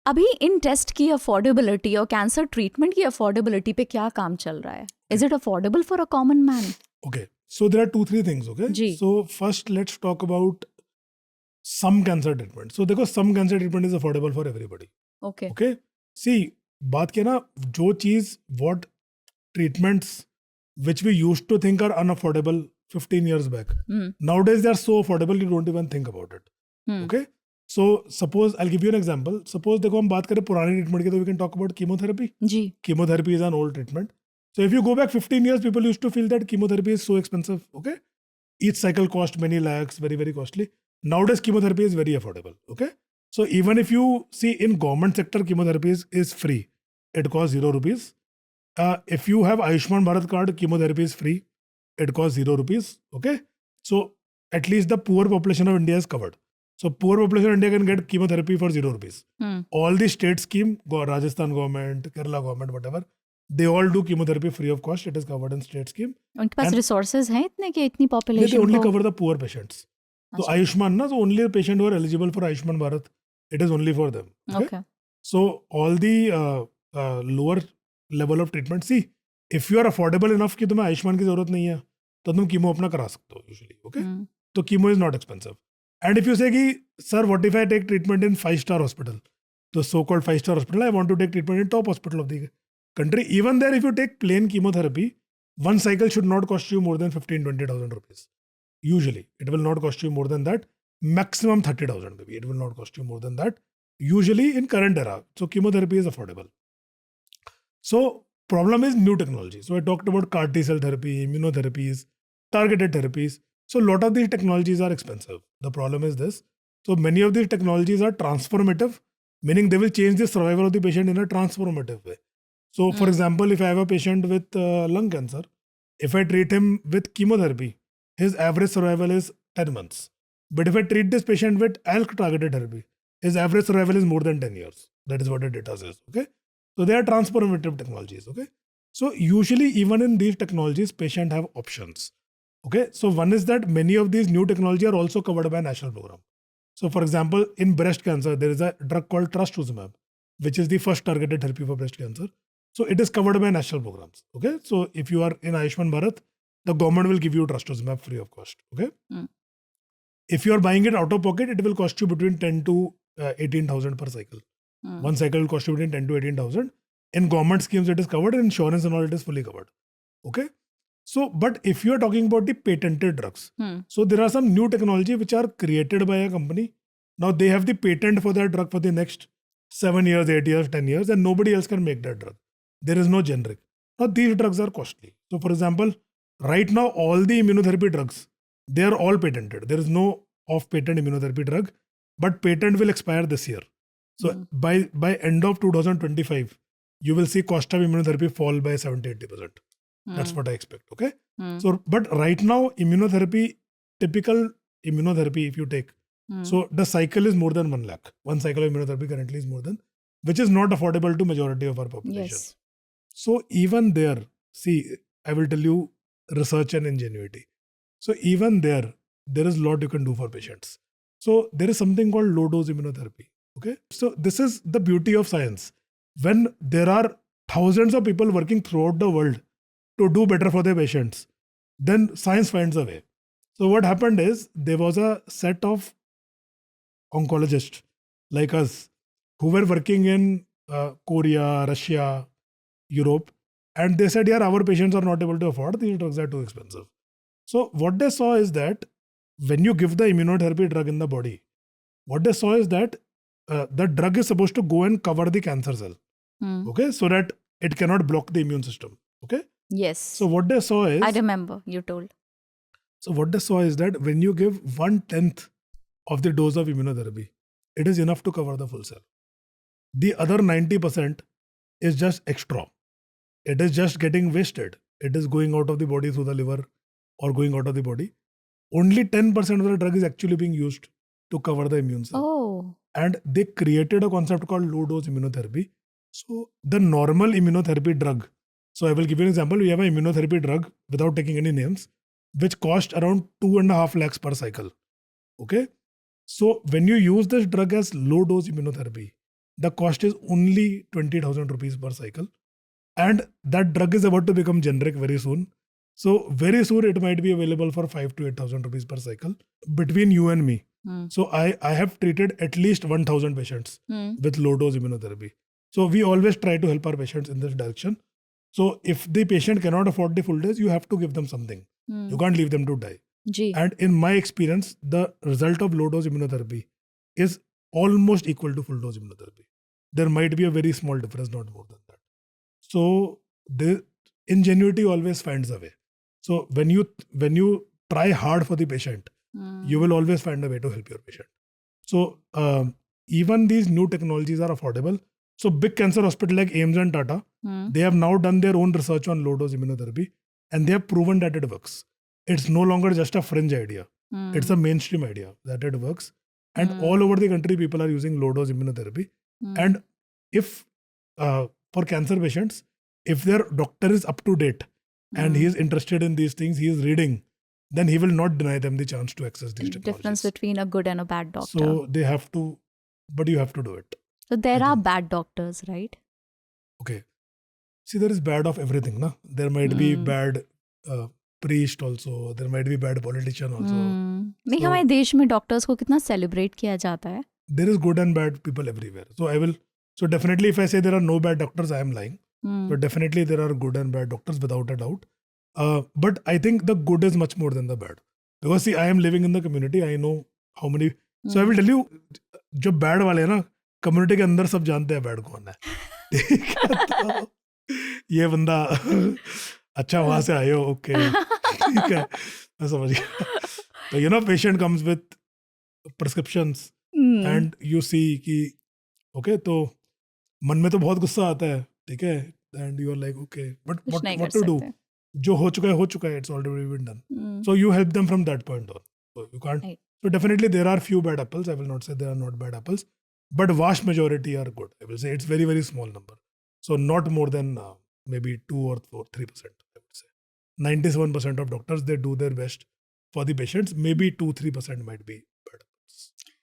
अभी इन टेस्ट की अफोर्डेबिलिटी और कैंसर ट्रीटमेंट की अफोर्डेबिलिटी पे क्या काम चल रहा है? Is it affordable for a common man? Okay, so there are 2-3 things. Okay, जी. so first let's talk about some cancer treatment. So देखो, some cancer treatment is affordable for everybody. Okay. Okay, see, बात किया ना, जो चीज, what treatments which we used to think are unaffordable 15 years back, nowadays they are so affordable you don't even think about it. Okay, so suppose I'll give you an example. Suppose देखो, हम बात करें पुरानी treatment की, तो we can talk about chemotherapy. Ji. Chemotherapy is an old treatment. So if you go back 15 years, people used to feel that chemotherapy is so expensive. Okay, each cycle cost many lakhs, very very costly. Nowadays chemotherapy is very affordable. Okay, so even if you see in government sector, chemotherapy is free. It costs 0 rupees. If you have Ayushman Bharat card, chemotherapy is free. It costs 0 rupees. Okay, so at least the poor population of India is covered. So poor population of India can get chemotherapy for 0 rupees. All the state scheme, Rajasthan government, Kerala government, whatever, they all do chemotherapy free of cost. It is covered in state scheme. उनके पास And- resources हैं इतने कि इतनी They population only को? cover the poor patients. So अच्छा. Ayushman, na, so only the patient who are eligible for Ayushman Bharat, it is only for them. Okay? Okay. So all the lower level of treatment, see, if you are affordable enough कि तुम्हें आयुष्मान की जरूरत नहीं है, तो तुम chemo अपना करा सकते हो usually. Okay? तो chemo is not expensive. And if you say कि sir, what if I take treatment in 5-star hospital, the so-called 5-star hospital, I want to take treatment in top hospital of the country. Even there, if you take plain chemotherapy, one cycle should not cost you more than 15,000-20,000 rupees. Usually, it will not cost you more than that. Maximum 30,000 maybe. It will not cost you more than that. Usually in current era. So chemotherapy is affordable. So problem is new technology. So I talked about CAR T-cell therapy, immunotherapies, targeted therapies. So a lot of these technologies are expensive. The problem is this. So many of these technologies are transformative, meaning they will change the survival of the patient in a transformative way. So for example, if I have a patient with lung cancer, if I treat him with chemotherapy, his average survival is 10 months. But if I treat this patient with ALK targeted therapy, his average survival is more than 10 years. That is what the data says. Okay. So they are transformative technologies. Okay. So usually even in these technologies, patient have options. Okay. So one is that many of these new technology are also covered by a national program. So for example, in breast cancer, there is a drug called trastuzumab, which is the first targeted therapy for breast cancer. So it is covered by national programs. Okay. So if you are in Ayushman Bharat, the government will give you trastuzumab free of cost. Okay. If you are buying it out of pocket, it will cost you between 10 to 18,000 per cycle. One cycle will cost you between 10 to 18,000. In government schemes, it is covered. In insurance and all, it is fully covered. Okay. So, but if you are talking about the patented drugs, so there are some new technology which are created by a company. Now they have the patent for that drug for the next 7 years, 8 years, 10 years, and nobody else can make that drug. There is no generic. Now these drugs are costly. So for example, right now all the immunotherapy drugs, they are all patented. There is no off-patent immunotherapy drug, but patent will expire this year. So by end of 2025, you will see cost of immunotherapy fall by 70-80%. That's what I expect. Okay. So, but right now, immunotherapy, typical immunotherapy, if you take, so the cycle is more than 1 lakh. One cycle of immunotherapy currently is more than, which is not affordable to majority of our population. Yes. So even there, see, I will tell you research and ingenuity. So even there is a lot you can do for patients. So there is something called low dose immunotherapy. Okay. So this is the beauty of science. When there are thousands of people working throughout the world to do better for their patients, then science finds a way. So what happened is there was a set of oncologists like us who were working in Korea, Russia, Europe, and they said, yeah, our patients are not able to afford, these drugs are too expensive. So what they saw is that when you give the immunotherapy drug in the body, what they saw is that the drug is supposed to go and cover the cancer cell, okay, so that it cannot block the immune system. Okay. Yes. So what they saw is, I remember you told. So what they saw is that when you give 1/10 of the dose of immunotherapy, it is enough to cover the full cell. The other 90% is just extra. It is just getting wasted. It is going out of the body through the liver or going out of the body. Only 10% of the drug is actually being used to cover the immune cell. Oh. And they created a concept called low dose immunotherapy. So the normal immunotherapy drug, so I will give you an example. We have an immunotherapy drug without taking any names, which cost around 2.5 lakhs per cycle. Okay. So when you use this drug as low dose immunotherapy, the cost is only 20,000 rupees per cycle, and that drug is about to become generic very soon. So very soon it might be available for 5 to 8,000 rupees per cycle between you and me. So I have treated at least 1,000 patients with low dose immunotherapy. So we always try to help our patients in this direction. So if the patient cannot afford the full dose, you have to give them something. You can't leave them to die. जी And in my experience, the result of low dose immunotherapy is almost equal to full dose immunotherapy. There might be a very small difference, not more than that. So the ingenuity always finds a way. So when you try hard for the patient, you will always find a way to help your patient. So even these new technologies are affordable. So big cancer hospital like AIIMS and Tata, they have now done their own research on low dose immunotherapy, and they have proven that it works. It's no longer just a fringe idea. It's a mainstream idea that it works. And all over the country, people are using low dose immunotherapy. And if for cancer patients, if their doctor is up to date and he is interested in these things, he is reading, then he will not deny them the chance to access these technologies. difference between a good and a bad doctor. So they have to, but you have to do it. So there are bad doctors, right? Okay. See, there is bad of everything, na? There might be bad priest also. There might be bad politician also. नहीं So- हमारे देश में doctors को कितना celebrate किया जाता है. There is good and bad people everywhere. So definitely if I say there are no bad doctors, I am lying. So definitely there are good and bad doctors without a doubt. But I think the good is much more than the bad. Because see, I am living in the community. I know how many. So I will tell you, जो bad वाले हैं ना, community के अंदर सब जानते हैं bad कौन है. ठीक है, तो ये बंदा अच्छा वहां से आए हो, ओके, ठीक है, मैं समझ गया. तो patient comes with prescriptions and you see कि okay, तो मन में तो बहुत गुस्सा आता है, ठीक है, and you are like okay, but कुछ नहीं what कर to do? सकते. जो हो चुका है, it's already been done. So you help them from that point on. So you can't. Right. So definitely there are few bad apples. I will not say there are not bad apples, but vast majority are good. I will say it's very, very small number. So not more than maybe 2 or 3%. I would say 97% of doctors, they do their best for the patients. Maybe 2-3% might be bad apples.